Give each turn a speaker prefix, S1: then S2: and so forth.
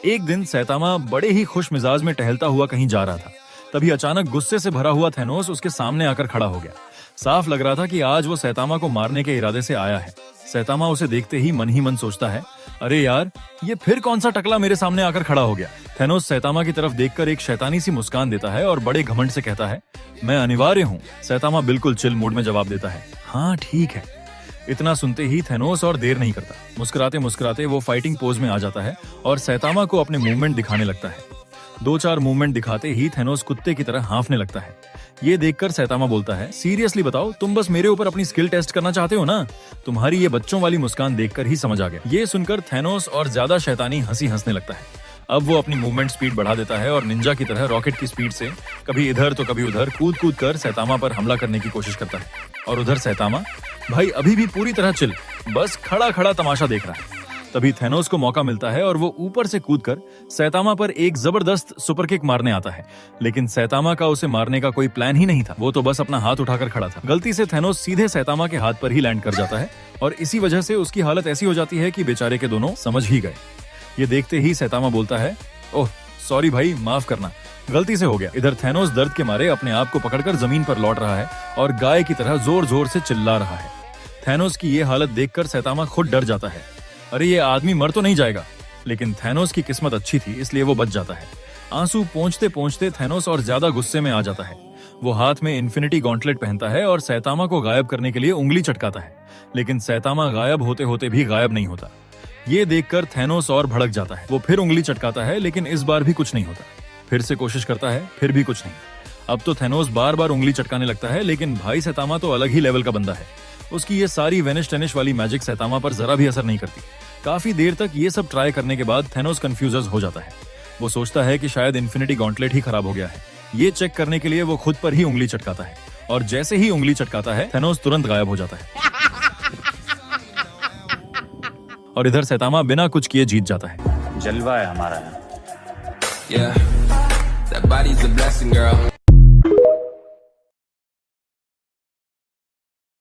S1: एक दिन सैतामा बड़े ही खुश मिजाज में टहलता हुआ कहीं जा रहा था। तभी अचानक गुस्से से भरा हुआ थैनोस उसके सामने आकर खड़ा हो गया। साफ लग रहा था कि आज वो सैतामा को मारने के इरादे से आया है। सैतामा उसे देखते ही मन सोचता है, अरे यार, ये फिर कौन सा टकला मेरे सामने आकर खड़ा हो गया। थैनोस सैतामा की तरफ देखकर एक शैतानी सी मुस्कान देता है और बड़े घमंड से कहता है, मैं अनिवार्य हूँ। सैतामा बिल्कुल चिल मूड में जवाब देता है, हाँ ठीक है। इतना सुनते ही थैनोस और देर नहीं करता। मुस्कुराते मुस्कुराते वो फाइटिंग पोज में आ जाता है और सैतामा को अपने मूवमेंट दिखाने लगता है। 2-4 मूवमेंट दिखाते ही थैनोस कुत्ते की तरह हाँफने लगता है। ये देखकर सैतामा बोलता है, सीरियसली बताओ, तुम बस मेरे ऊपर अपनी स्किल टेस्ट करना चाहते हो ना? तुम्हारी ये बच्चों वाली मुस्कान देखकर ही समझ आ गया। ये सुनकर थैनोस और ज्यादा शैतानी हंसी हंसने लगता है। अब वो अपनी मूवमेंट स्पीड बढ़ा देता है और निंजा की तरह रॉकेट की स्पीड से कभी इधर तो कभी उधर कूद कूद कर सैतामा पर हमला करने की कोशिश करता है। और उधर सैतामा भाई अभी भी पूरी तरह चिल, बस खड़ा खड़ा तमाशा देख रहा है। तभी थैनोस को मौका मिलता है और वो ऊपर से कूदकर सैतामा पर एक जबरदस्त सुपर किक मारने आता है। लेकिन सैतामा का उसे मारने का कोई प्लान ही नहीं था। वो तो बस अपना हाथ उठाकर खड़ा था। गलती से थैनोस सीधे सैतामा के हाथ पर ही लैंड कर जाता है और इसी वजह से उसकी हालत ऐसी हो जाती है कि बेचारे के दोनों समझ ही गए। ये देखते ही सैतामा बोलता है, ओह सॉरी भाई, माफ करना, गलती से हो गया। इधर थैनोस दर्द के मारे अपने आप को पकड़कर जमीन पर लौट रहा है और गाय की तरह जोर जोर से चिल्ला रहा है। थैनोस की ये हालत देखकर सैतामा खुद डर जाता है। अरे ये आदमी मर तो नहीं जाएगा। लेकिन थैनोस की किस्मत अच्छी थी, इसलिए वो बच जाता है। आंसू पोंछते पोंछते थैनोस और ज्यादा गुस्से में आ जाता है। वो हाथ में इन्फिनिटी गॉन्टलेट पहनता है और सैतामा को गायब करने के लिए उंगली चटकाता है। लेकिन सैतामा गायब होते होते भी गायब नहीं होता। ये देखकर थैनोस और भड़क जाता है। वो फिर उंगली चटकाता है, लेकिन इस बार भी कुछ नहीं होता। फिर से कोशिश करता है, फिर भी कुछ नहीं। अब तो थैनोस बार बार उंगली चटकाने लगता है, लेकिन भाई सैतामा तो अलग ही लेवल का बंदा है। उसकी ये सारी वेनिश टेनिश वाली मैजिक सैतामा पर जरा भी असर नहीं करती। काफी देर तक ये सब ट्राई करने के बाद थैनोस कंफ्यूज हो जाता है। वो सोचता है कि शायद इन्फिनिटी गॉन्टलेट ही खराब हो गया है। ये चेक करने के लिए वो खुद पर ही उंगली चटकाता है और जैसे ही उंगली चटकाता है थैनोस तुरंत गायब हो जाता है और इधर सैतामा बिना कुछ किए जीत जाता है।
S2: जलवा है हमारा। Yeah, that body's a blessing, girl.